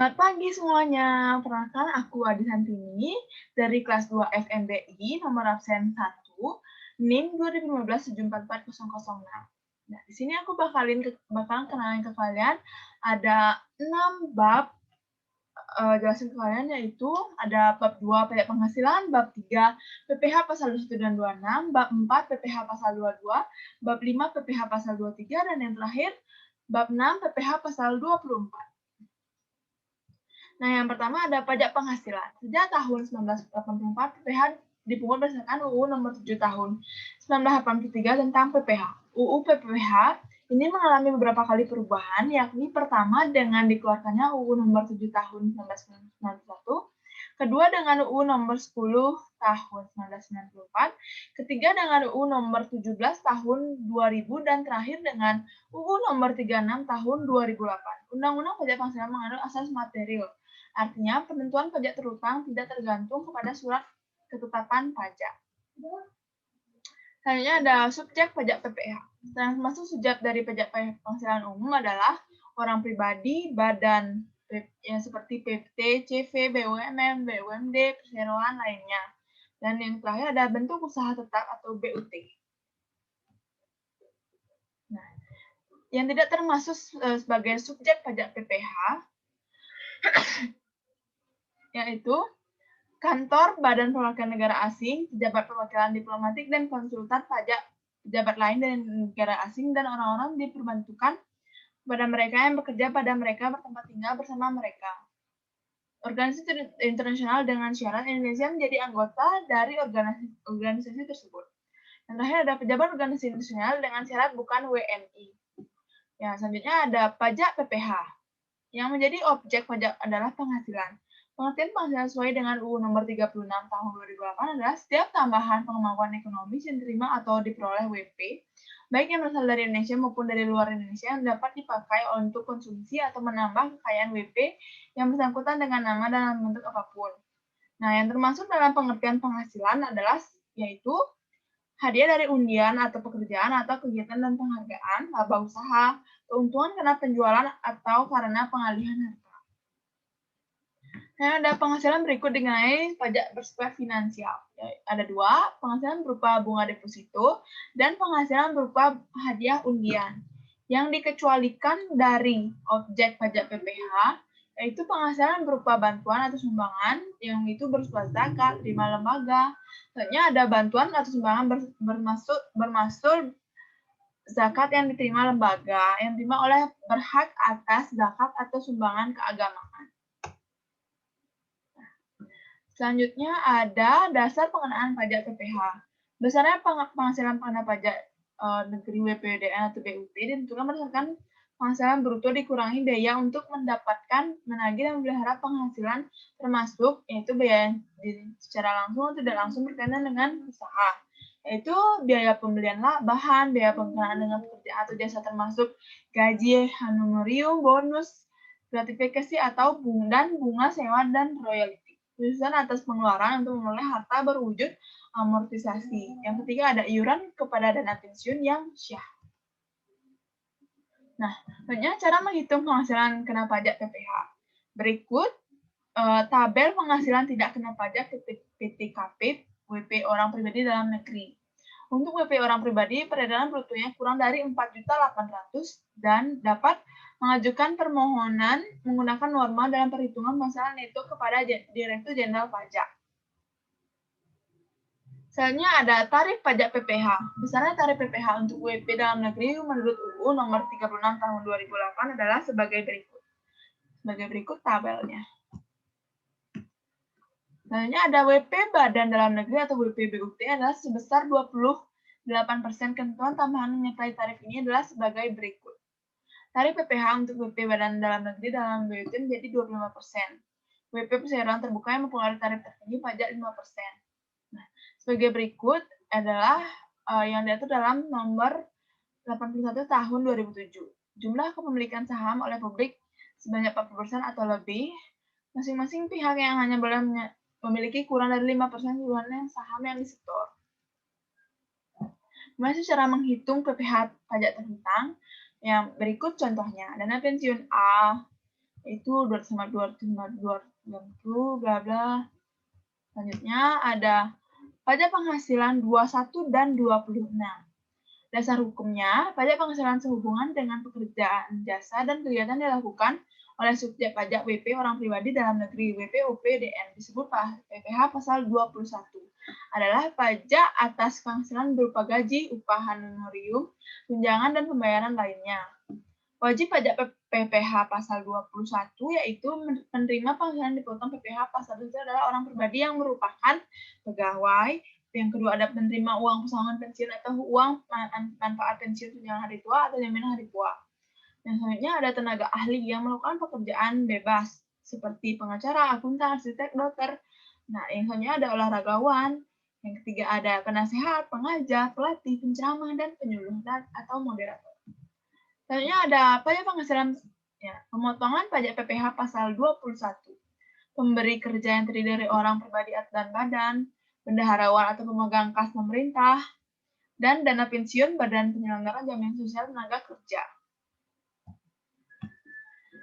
Selamat pagi semuanya. Perkenalkan aku Adi Santini dari kelas 2 FMBI nomor absen 1 NIM 2015 744006. Nah, di sini aku bakalan kenalin ke kalian ada 6 bab jelasin ke kalian, yaitu ada bab 2 pajak penghasilan, bab 3 PPh pasal 21 dan 26, bab 4 PPh pasal 22, bab 5 PPh pasal 23, dan yang terakhir bab 6 PPh pasal 24. Nah, yang pertama ada pajak penghasilan. Sejak tahun 1984, PPh dipungut berdasarkan UU nomor 7 tahun 1983 tentang PPh. UU PPh ini mengalami beberapa kali perubahan, yakni pertama dengan dikeluarkannya UU nomor 7 tahun 1991, kedua dengan UU nomor 10 tahun 1994, ketiga dengan UU nomor 17 tahun 2000, dan terakhir dengan UU nomor 36 tahun 2008. Undang-Undang Pajak Penghasilan mengandung asas material. Artinya, penentuan pajak terutang tidak tergantung kepada surat ketetapan pajak. Selanjutnya ada subjek pajak PPh. Termasuk subjek dari pajak penghasilan umum adalah orang pribadi, badan yang seperti PT, CV, BUMN, BUMD, perseroan lainnya. Dan yang terakhir ada bentuk usaha tetap atau BUT. Nah, yang tidak termasuk sebagai subjek pajak PPh yaitu kantor Badan Perwakilan Negara Asing, pejabat perwakilan diplomatik dan konsultan pajak, pejabat lain dari negara asing, dan orang-orang diperbantukan kepada mereka yang bekerja pada mereka bertempat tinggal bersama mereka. Organisasi internasional dengan syarat Indonesia menjadi anggota dari organisasi tersebut. Yang terakhir ada pejabat organisasi internasional dengan syarat bukan WNI. Ya, selanjutnya ada pajak PPh. Yang menjadi objek pajak adalah penghasilan. Pengertian penghasilan sesuai dengan UU nomor 36 tahun 2008 adalah setiap tambahan pengembangan ekonomi yang diterima atau diperoleh WP, baik yang berasal dari Indonesia maupun dari luar Indonesia, yang dapat dipakai untuk konsumsi atau menambah kekayaan WP yang bersangkutan dengan nama dan bentuk apapun. Nah, yang termasuk dalam pengertian penghasilan adalah yaitu hadiah dari undian atau pekerjaan atau kegiatan dan penghargaan, laba usaha, keuntungan karena penjualan atau karena pengalihan harta. Nah, ada penghasilan berikut dikenai pajak bersifat finansial. Ada dua, penghasilan berupa bunga deposito dan penghasilan berupa hadiah undian. Yang dikecualikan dari objek pajak PPh yaitu penghasilan berupa bantuan atau sumbangan yang itu bersifat zakat, terima lembaga. Selanjutnya ada bantuan atau sumbangan bermaksud zakat yang diterima lembaga yang diterima oleh berhak atas zakat atau sumbangan keagamaan. Selanjutnya ada dasar pengenaan pajak PPh. Dasarnya penghasilan pengenaan pajak negeri WPDN atau BUT ditentukan berdasarkan penghasilan bruto dikurangi biaya untuk mendapatkan, menagih, dan memelihara penghasilan, termasuk yaitu biaya secara langsung atau tidak langsung berkaitan dengan usaha, yaitu biaya pembelian bahan, biaya pengenaan dengan pekerjaan atau jasa termasuk gaji, honorarium, bonus, gratifikasi atau bunga sewa dan royalti. Tulisan atas pengeluaran untuk memperoleh harta berwujud amortisasi. Yang ketiga ada iuran kepada dana pensiun yang syah. Nah, selanjutnya cara menghitung penghasilan kena pajak PPh. Berikut tabel penghasilan tidak kena pajak PTKP WP orang pribadi dalam negeri. Untuk WP orang pribadi, peredaran brutonya kurang dari 4.800.000 dan dapat mengajukan permohonan menggunakan norma dalam perhitungan penghasilan neto kepada Direktur Jenderal Pajak. Selanjutnya ada tarif pajak PPh. Besarnya tarif PPh untuk WP dalam negeri menurut UU nomor 36 tahun 2008 adalah sebagai berikut. Sebagai berikut tabelnya. Selanjutnya ada WP Badan Dalam Negeri atau WP BUT adalah sebesar 28%. Ketentuan tambahan menyertai tarif ini adalah sebagai berikut. Tarif PPh untuk WP Badan Dalam Negeri dalam BUT menjadi 25%. WP perseroan terbuka yang mempengaruhi tarif tertinggi pajak 5%. Nah, sebagai berikut adalah yang diatur dalam nomor 81 tahun 2007. Jumlah kepemilikan saham oleh publik sebanyak 40% atau lebih. Masing-masing pihak yang hanya boleh memiliki kurang dari 5% keseluruhan saham yang disetor. Masih cara menghitung PPh pajak terhutang yang berikut contohnya. Dana pensiun A yaitu 200 bla bla. Selanjutnya ada pajak penghasilan 21 dan 26. Dasar hukumnya, pajak penghasilan sehubungan dengan pekerjaan jasa dan kegiatan dilakukan oleh subjek pajak WP orang pribadi dalam negeri WPOPDN disebut PPh pasal 21 adalah pajak atas penghasilan berupa gaji, upah, honorarium, tunjangan, dan pembayaran lainnya. Wajib pajak PPh pasal 21 yaitu penerima penghasilan dipotong PPh pasal itu adalah orang pribadi yang merupakan pegawai. Yang kedua ada penerima uang pesangon pensiun atau uang manfaat pensiun tunjangan hari tua atau jaminan hari tua. Yang selanjutnya ada tenaga ahli yang melakukan pekerjaan bebas seperti pengacara, akuntan, arsitek, dokter. Nah, yang selanjutnya ada olahragawan. Yang ketiga ada penasehat, pengajar, pelatih, penceramah, dan penyuluh atau moderator. Selanjutnya ada pajak penghasilan pemotongan pajak PPh pasal 21. Pemberi kerja yang terdiri dari orang pribadi dan badan, bendaharawan atau pemegang kas pemerintah, dan dana pensiun Badan Penyelenggara Jaminan Sosial Tenaga Kerja.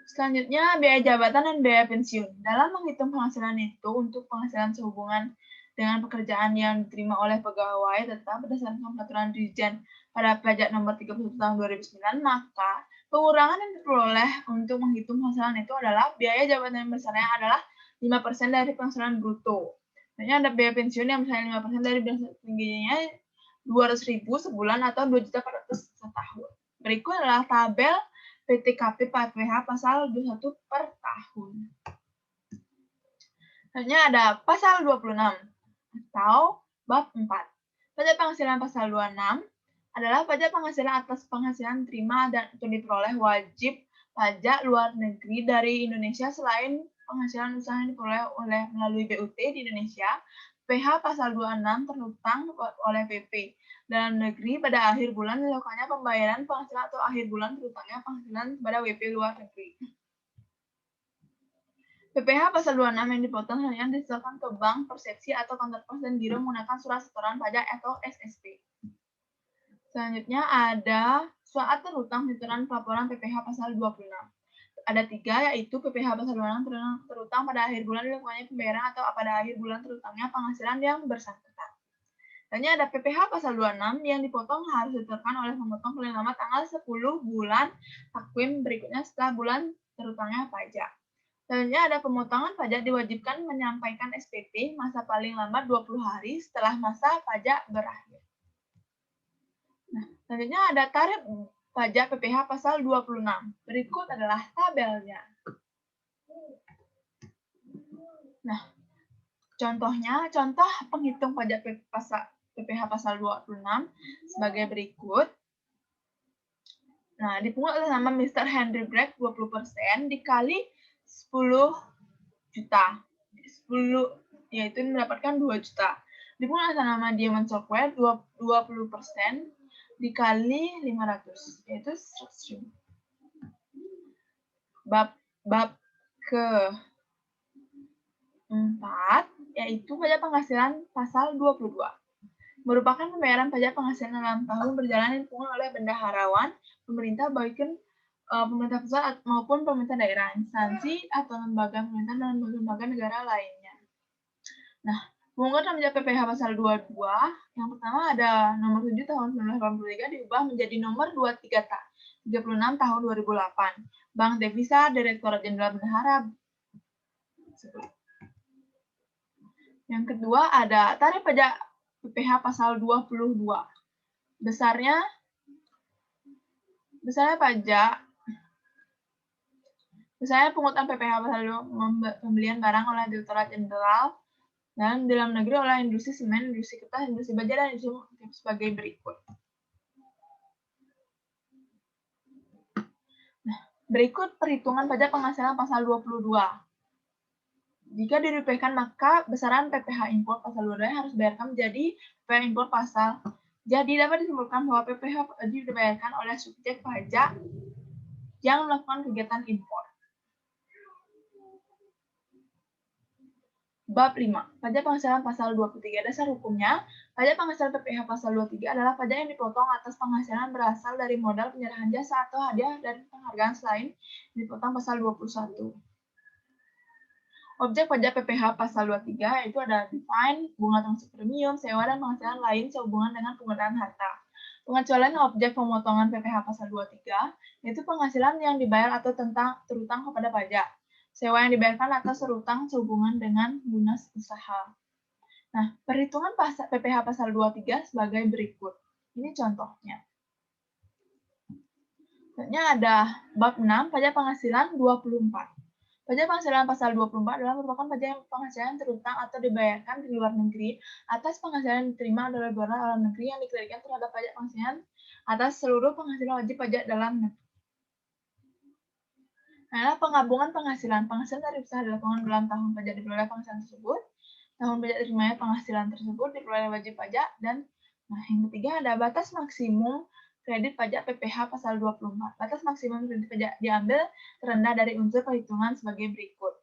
Selanjutnya, biaya jabatan dan biaya pensiun. Dalam menghitung penghasilan itu untuk penghasilan sehubungan dengan pekerjaan yang diterima oleh pegawai tetap berdasarkan peraturan Dirjen pada pajak nomor 31 tahun 2009, maka pengurangan yang diperoleh untuk menghitung penghasilan itu adalah biaya jabatan yang besarnya adalah 5% dari penghasilan bruto. Selanjutnya ada biaya pensiun yang misalnya 5% dari penghasilan tingginya 200.000 sebulan atau 2.400.000 setahun. Berikut adalah tabel PTKP PPh pasal 21 per tahun. Selanjutnya ada pasal 26 atau bab 4. Pajak penghasilan pasal 26 adalah pajak penghasilan atas penghasilan terima dan atau diperoleh wajib pajak luar negeri dari Indonesia selain penghasilan usaha yang diperoleh melalui BUT di Indonesia. PH pasal 26 terhutang oleh PP dalam negeri pada akhir bulan dilakukannya pembayaran penghasilan atau akhir bulan terhutangnya penghasilan kepada WP luar negeri. PPh pasal 26 yang dipotong hanya disetorkan ke bank, persepsi, atau kantor pos dan giro menggunakan surat setoran pajak atau SSP. Selanjutnya ada saat terhutang setoran pelaporan PPh pasal 26. Ada 3, yaitu PPh pasal 26 terhutang pada akhir bulan dilakukannya pembayaran atau pada akhir bulan terhutangnya penghasilan yang bersangkutan. Selanjutnya ada PPh pasal 26 yang dipotong harus disetorkan oleh pemotong paling lama tanggal 10 bulan takwim berikutnya setelah bulan terhutangnya pajak. Selanjutnya ada pemotongan pajak diwajibkan menyampaikan SPT masa paling lambat 20 hari setelah masa pajak berakhir. Nah, selanjutnya ada tarif pajak PPh pasal 26. Berikut adalah tabelnya. Nah, contoh penghitung pajak PPh pasal 26 sebagai berikut. Nah, dipungut atas nama Mr. Henry Bragg 20% dikali 10 juta. 10 yaitu mendapatkan 2 juta. Dipungut atas nama Diamond Software 20% dikali 500 yaitu 100 ribu. Bab ke-4 yaitu pajak penghasilan pasal 22. Merupakan pembayaran pajak penghasilan dalam tahun berjalan yang dipungut oleh bendaharawan pemerintah baik pemerintah pusat maupun pemerintah daerah, instansi atau lembaga pemerintah dan lembaga negara lainnya. Nah, pemungutan pajak PPh pasal 22 yang pertama ada nomor 7 tahun 1983 diubah menjadi nomor 36 tahun 2008. Bank Devisa Direktorat Jenderal Bendahara. Yang kedua ada tarif pajak PPh pasal 22. Besarnya pungutan PPh pasal 2 pembelian barang oleh Direktorat Jenderal dan dalam negeri oleh industri semen, industri kertas, industri baja, dan industri sebagai berikut. Nah, berikut perhitungan pajak penghasilan pasal 22. Jika dirupiahkan, maka besaran PPh impor pasal 22 harus dibayarkan menjadi PPh impor pasal. Jadi dapat disimpulkan bahwa PPh wajib dibayarkan oleh subjek pajak yang melakukan kegiatan impor. Bab 5. Pajak penghasilan pasal 23. Dasar hukumnya, pajak penghasilan PPh pasal 23 adalah pajak yang dipotong atas penghasilan berasal dari modal penyerahan jasa atau hadiah dan penghargaan selain dipotong pasal 21. Objek pajak PPh pasal 23 yaitu ada define, bunga termasuk premium, sewa, dan penghasilan lain sehubungan dengan penggunaan harta. Pengecualian objek pemotongan PPh pasal 23 yaitu penghasilan yang dibayar atau terutang kepada pajak, sewa yang dibayarkan atau serutang sehubungan dengan guna usaha. Nah, perhitungan PPh pasal 23 sebagai berikut. Ini contohnya. Contohnya ada bab 6, pajak penghasilan 24. Pajak penghasilan pasal 24 adalah merupakan pajak penghasilan terutang atau dibayarkan di luar negeri atas penghasilan yang diterima dari luar negeri yang dikreditkan terhadap pajak penghasilan atas seluruh penghasilan wajib pajak dalam negeri. Adalah penggabungan penghasilan. Penghasilan dari usaha dilakukan dalam tahun pajak diperoleh penghasilan tersebut, tahun pajak terimanya penghasilan tersebut diperoleh wajib pajak, dan yang ketiga ada batas maksimum kredit pajak PPh pasal 24. Batas maksimum kredit pajak diambil terendah dari unsur perhitungan sebagai berikut.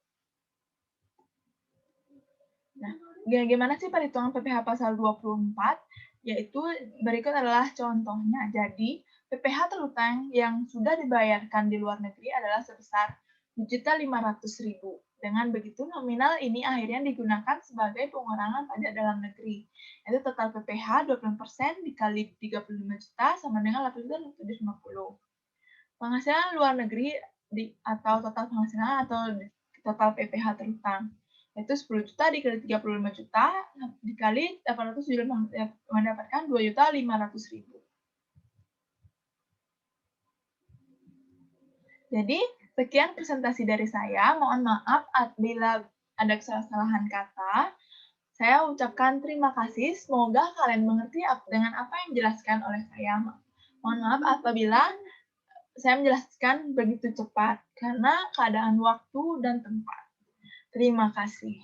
Nah, bagaimana sih perhitungan PPh pasal 24? Yaitu berikut adalah contohnya. Jadi, PPh terutang yang sudah dibayarkan di luar negeri adalah sebesar Rp7.500.000. Dengan begitu, nominal ini akhirnya digunakan sebagai pengurangan pajak dalam negeri. Yaitu total PPh 20% dikali 35 juta sama dengan 8.750. Penghasilan luar negeri atau total penghasilan atau total PPh terutang yaitu 10 juta dikali 35 juta dikali 800 mendapatkan 2.500.000. Jadi, sekian presentasi dari saya. Mohon maaf apabila ada kesalahan kata. Saya ucapkan terima kasih. Semoga kalian mengerti dengan apa yang dijelaskan oleh saya. Mohon maaf apabila saya menjelaskan begitu cepat karena keadaan waktu dan tempat. Terima kasih.